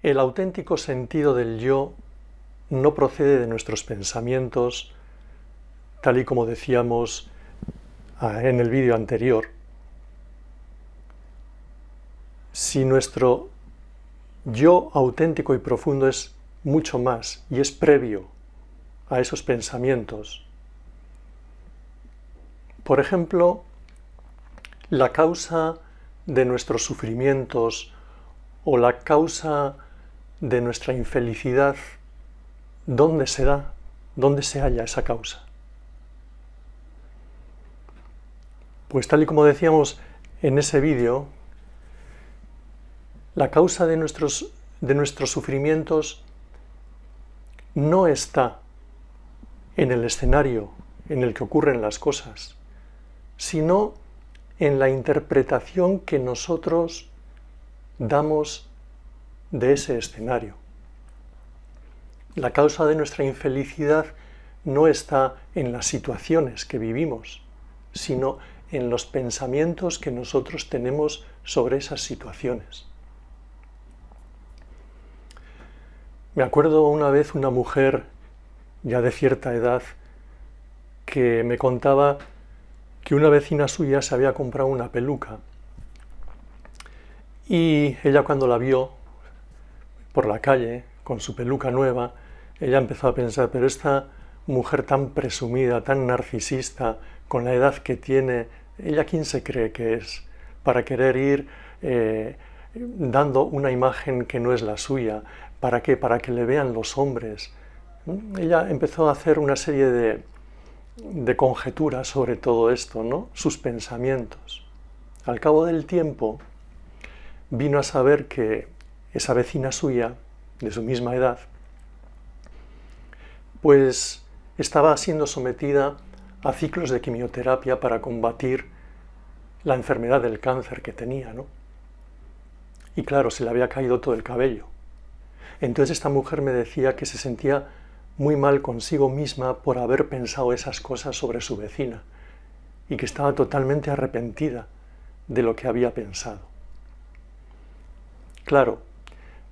El auténtico sentido del yo no procede de nuestros pensamientos, tal y como decíamos en el vídeo anterior. Si nuestro yo auténtico y profundo es mucho más y es previo a esos pensamientos. Por ejemplo, la causa de nuestros sufrimientos o la causa de nuestra infelicidad, ¿dónde se da? ¿Dónde se halla esa causa? Pues tal y como decíamos en ese vídeo, la causa de nuestros sufrimientos no está en el escenario en el que ocurren las cosas, sino en la interpretación que nosotros damos de ese escenario. La causa de nuestra infelicidad no está en las situaciones que vivimos, sino en los pensamientos que nosotros tenemos sobre esas situaciones. Me acuerdo una vez una mujer ya de cierta edad que me contaba que una vecina suya se había comprado una peluca y ella cuando la vio por la calle con su peluca nueva, ella empezó a pensar, pero esta mujer tan presumida, tan narcisista, con la edad que tiene, ¿ella quién se cree que es para querer ir dando una imagen que no es la suya? ¿Para qué? Para que le vean los hombres. Ella empezó a hacer una serie de conjeturas sobre todo esto, ¿no? Sus pensamientos. Al cabo del tiempo, vino a saber que esa vecina suya, de su misma edad, pues estaba siendo sometida a ciclos de quimioterapia para combatir la enfermedad del cáncer que tenía, ¿no? Y claro, se le había caído todo el cabello. Entonces esta mujer me decía que se sentía muy mal consigo misma por haber pensado esas cosas sobre su vecina y que estaba totalmente arrepentida de lo que había pensado. Claro,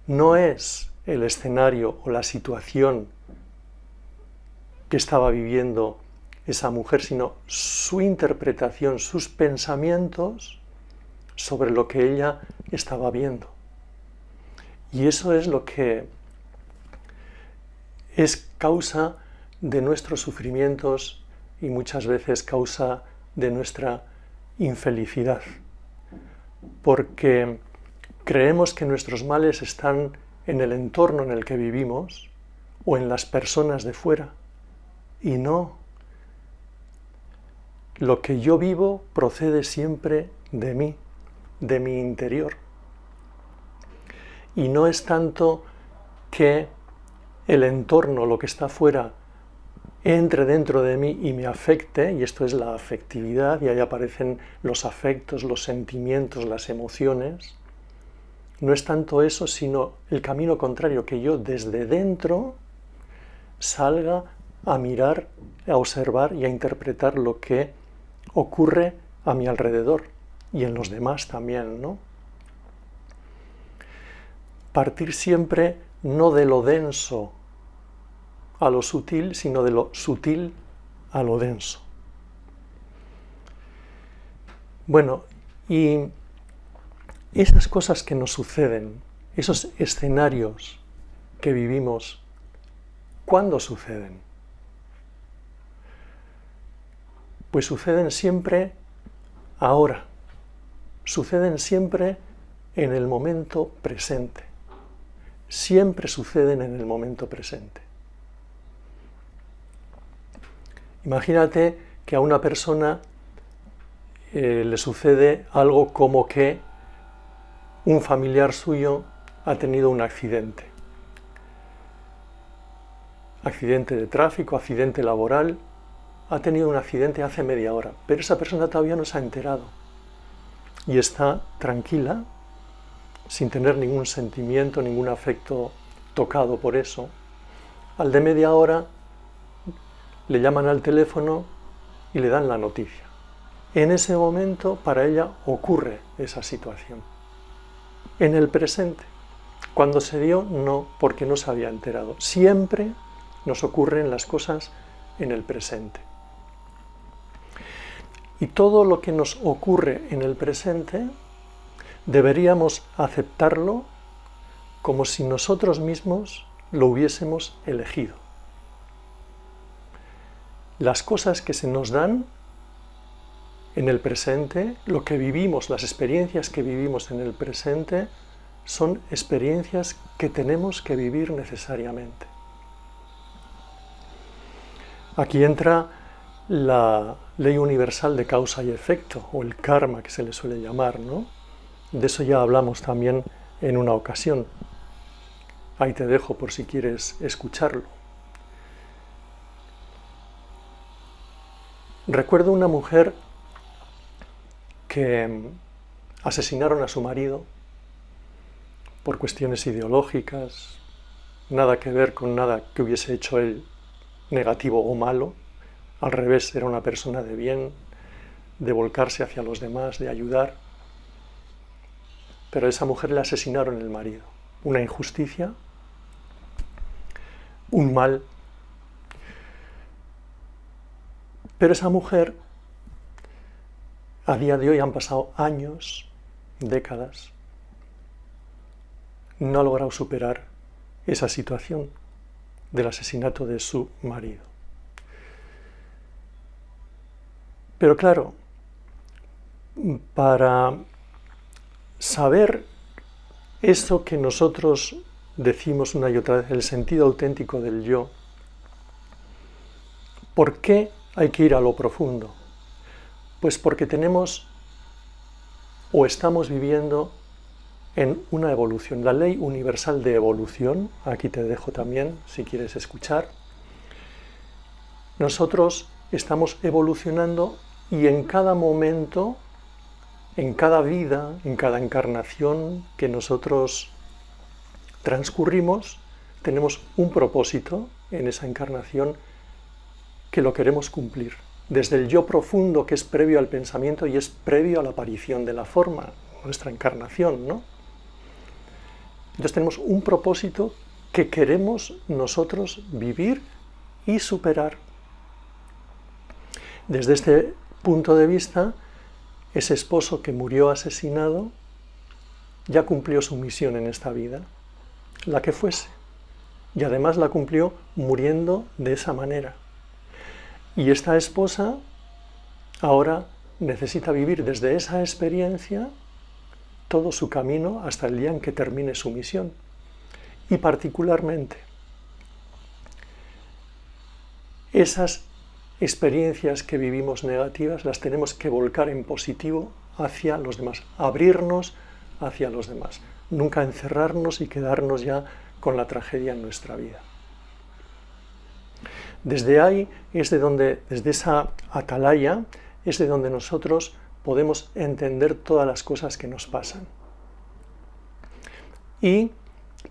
no es el escenario o la situación que estaba viviendo esa mujer, sino su interpretación, sus pensamientos sobre lo que ella estaba viendo. Y eso es lo que es causa de nuestros sufrimientos y muchas veces causa de nuestra infelicidad. Porque creemos que nuestros males están en el entorno en el que vivimos o en las personas de fuera. Y no. Lo que yo vivo procede siempre de mí, de mi interior. Y no es tanto que el entorno, lo que está afuera, entre dentro de mí y me afecte, y esto es la afectividad, y ahí aparecen los afectos, los sentimientos, las emociones. No es tanto eso, sino el camino contrario, que yo desde dentro salga a mirar, a observar y a interpretar lo que ocurre a mi alrededor y en los demás también, ¿no? Partir siempre no de lo denso a lo sutil, sino de lo sutil a lo denso. Bueno, y esas cosas que nos suceden, esos escenarios que vivimos, ¿cuándo suceden? Pues suceden siempre ahora, suceden siempre en el momento presente, siempre suceden en el momento presente. Imagínate que a una persona le sucede algo como que un familiar suyo ha tenido un accidente. Accidente de tráfico, accidente laboral, ha tenido un accidente hace media hora, pero esa persona todavía no se ha enterado y está tranquila, sin tener ningún sentimiento, ningún afecto tocado por eso. Al de media hora le llaman al teléfono y le dan la noticia. En ese momento para ella ocurre esa situación. En el presente, Cuando se dio, no, porque no se había enterado. Siempre nos ocurren las cosas en el presente. Y todo lo que nos ocurre en el presente deberíamos aceptarlo como si nosotros mismos lo hubiésemos elegido. Las cosas que se nos dan en el presente, lo que vivimos, las experiencias que vivimos en el presente, son experiencias que tenemos que vivir necesariamente. Aquí entra la ley universal de causa y efecto, o el karma que se le suele llamar, ¿no? De eso ya hablamos también en una ocasión. Ahí te dejo por si quieres escucharlo. Recuerdo una mujer que asesinaron a su marido por cuestiones ideológicas, nada que ver con nada que hubiese hecho él negativo o malo. Al revés, era una persona de bien, de volcarse hacia los demás, de ayudar. Pero a esa mujer le asesinaron el marido. Una injusticia, un mal. Pero esa mujer, a día de hoy han pasado años, décadas, no ha logrado superar esa situación del asesinato de su marido. Pero claro, para saber eso que nosotros decimos una y otra vez, el sentido auténtico del yo, ¿por qué hay que ir a lo profundo? Pues porque tenemos o estamos viviendo en una evolución. La ley universal de evolución, aquí te dejo también si quieres escuchar. Nosotros estamos evolucionando y en cada momento, en cada vida, en cada encarnación que nosotros transcurrimos, tenemos un propósito en esa encarnación que lo queremos cumplir. Desde el yo profundo, que es previo al pensamiento y es previo a la aparición de la forma, nuestra encarnación, ¿no? Entonces tenemos un propósito que queremos nosotros vivir y superar. Desde este punto de vista, ese esposo que murió asesinado ya cumplió su misión en esta vida, la que fuese, y además la cumplió muriendo de esa manera. Y esta esposa ahora necesita vivir desde esa experiencia todo su camino hasta el día en que termine su misión. Y particularmente, esas experiencias que vivimos negativas las tenemos que volcar en positivo hacia los demás, abrirnos hacia los demás, nunca encerrarnos y quedarnos ya con la tragedia en nuestra vida. Desde ahí es desde esa atalaya, es de donde nosotros podemos entender todas las cosas que nos pasan y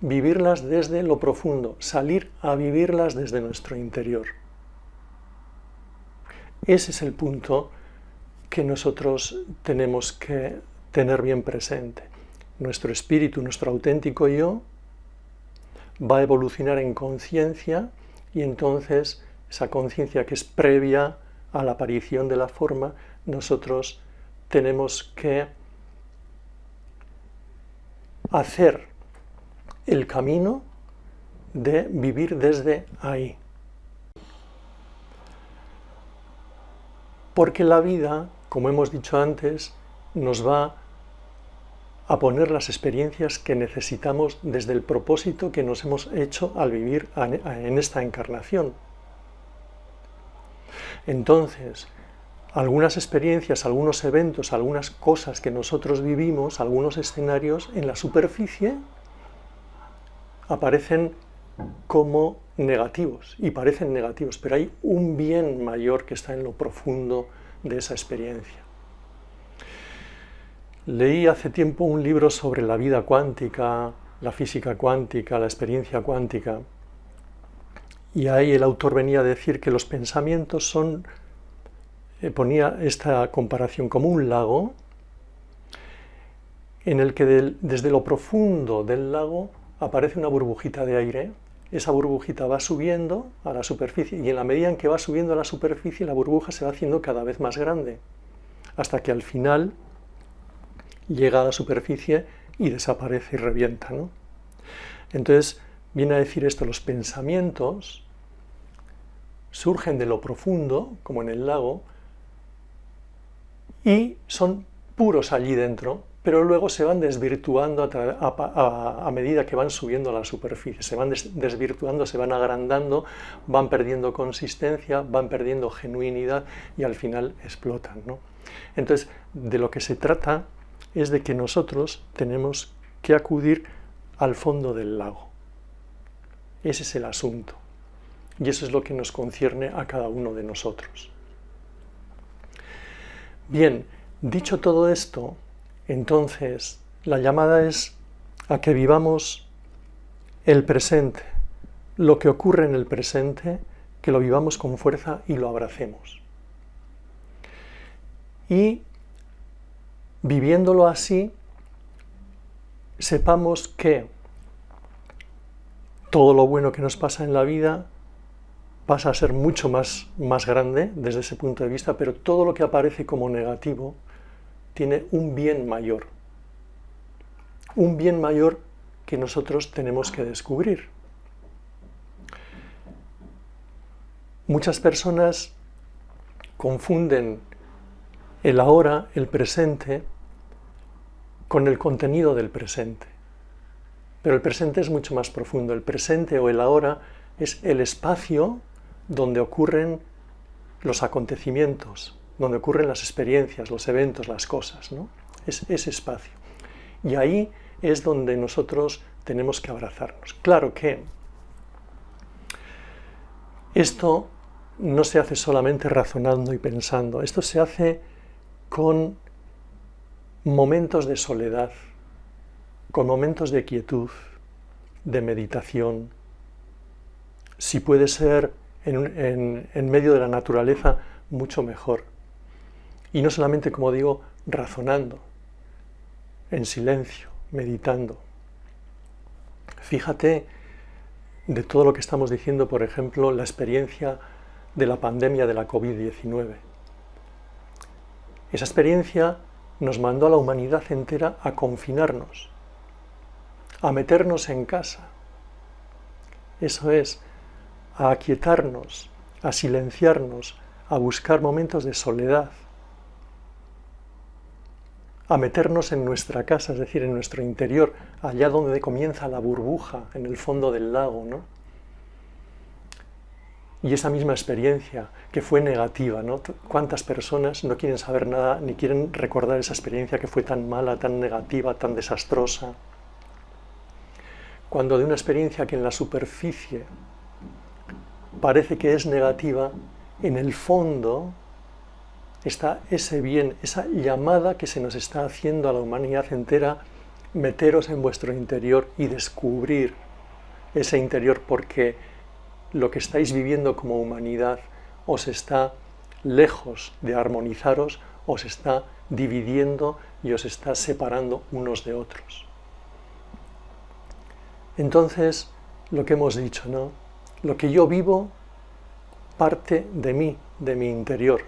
vivirlas desde lo profundo, salir a vivirlas desde nuestro interior. Ese es el punto que nosotros tenemos que tener bien presente. Nuestro espíritu, nuestro auténtico yo, va a evolucionar en conciencia y entonces esa conciencia que es previa a la aparición de la forma, nosotros tenemos que hacer el camino de vivir desde ahí. Porque la vida, como hemos dicho antes, nos va a poner las experiencias que necesitamos desde el propósito que nos hemos hecho al vivir en esta encarnación. Entonces, algunas experiencias, algunos eventos, algunas cosas que nosotros vivimos, algunos escenarios en la superficie aparecen como negativos y parecen negativos, pero hay un bien mayor que está en lo profundo de esa experiencia. Leí hace tiempo un libro sobre la vida cuántica, la física cuántica, la experiencia cuántica, y ahí el autor venía a decir que los pensamientos son, ponía esta comparación como un lago en el que desde lo profundo del lago aparece una burbujita de aire, esa burbujita va subiendo a la superficie y en la medida en que va subiendo a la superficie la burbuja se va haciendo cada vez más grande, hasta que al final llega a la superficie y desaparece y revienta, ¿no? Entonces viene a decir esto, los pensamientos surgen de lo profundo, como en el lago, y son puros allí dentro, pero luego se van desvirtuando a medida que van subiendo a la superficie, se van desvirtuando, se van agrandando, van perdiendo consistencia, van perdiendo genuinidad y al final explotan, ¿no? Entonces, de lo que se trata es de que nosotros tenemos que acudir al fondo del lago. Ese es el asunto. Y eso es lo que nos concierne a cada uno de nosotros. Bien, dicho todo esto, entonces la llamada es a que vivamos el presente, lo que ocurre en el presente, que lo vivamos con fuerza y lo abracemos. Y viviéndolo así, sepamos que todo lo bueno que nos pasa en la vida pasa a ser mucho más grande desde ese punto de vista, pero todo lo que aparece como negativo tiene un bien mayor que nosotros tenemos que descubrir. Muchas personas confunden el ahora, el presente, con el contenido del presente. Pero el presente es mucho más profundo. El presente o el ahora es el espacio donde ocurren los acontecimientos, donde ocurren las experiencias, los eventos, las cosas, ¿no? Es ese espacio. Y ahí es donde nosotros tenemos que abrazarnos. Claro que esto no se hace solamente razonando y pensando, esto se hace con momentos de soledad, con momentos de quietud, de meditación. Si puede ser en medio de la naturaleza, mucho mejor. Y no solamente, como digo, razonando, en silencio, meditando. Fíjate de todo lo que estamos diciendo, por ejemplo, la experiencia de la pandemia de la COVID-19. Esa experiencia nos mandó a la humanidad entera a confinarnos, a meternos en casa. Eso es, a aquietarnos, a silenciarnos, a buscar momentos de soledad, a meternos en nuestra casa, es decir, en nuestro interior, allá donde comienza la burbuja, en el fondo del lago, ¿no? Y esa misma experiencia que fue negativa, ¿no? ¿Cuántas personas no quieren saber nada ni quieren recordar esa experiencia que fue tan mala, tan negativa, tan desastrosa? Cuando de una experiencia que en la superficie parece que es negativa, en el fondo está ese bien, esa llamada que se nos está haciendo a la humanidad entera, meteros en vuestro interior y descubrir ese interior, porque lo que estáis viviendo como humanidad os está, lejos de armonizaros, os está dividiendo y os está separando unos de otros. Entonces, lo que hemos dicho, ¿no? Lo que yo vivo parte de mí, de mi interior,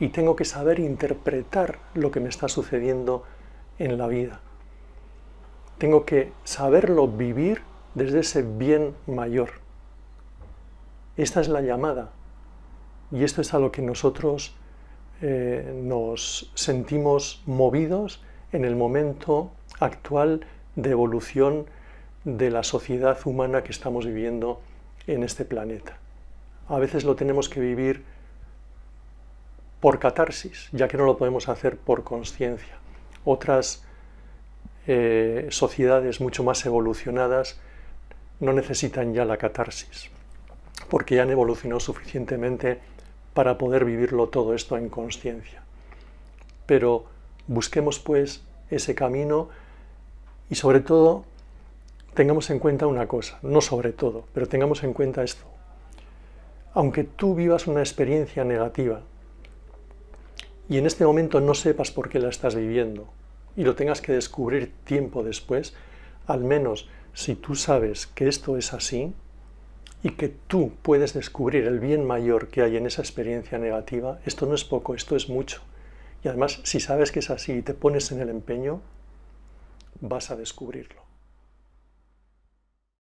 y tengo que saber interpretar lo que me está sucediendo en la vida. Tengo que saberlo vivir desde ese bien mayor. Esta es la llamada, y esto es a lo que nosotros nos sentimos movidos en el momento actual de evolución de la sociedad humana que estamos viviendo en este planeta. A veces lo tenemos que vivir por catarsis, ya que no lo podemos hacer por consciencia. Otras sociedades mucho más evolucionadas no necesitan ya la catarsis, porque ya han evolucionado suficientemente para poder vivirlo todo esto en consciencia. Pero busquemos pues ese camino y sobre todo tengamos en cuenta una cosa, no sobre todo, pero tengamos en cuenta esto. Aunque tú vivas una experiencia negativa y en este momento no sepas por qué la estás viviendo y lo tengas que descubrir tiempo después, al menos Si tú sabes que esto es así y que tú puedes descubrir el bien mayor que hay en esa experiencia negativa, esto no es poco, esto es mucho. Y además, si sabes que es así y te pones en el empeño, vas a descubrirlo.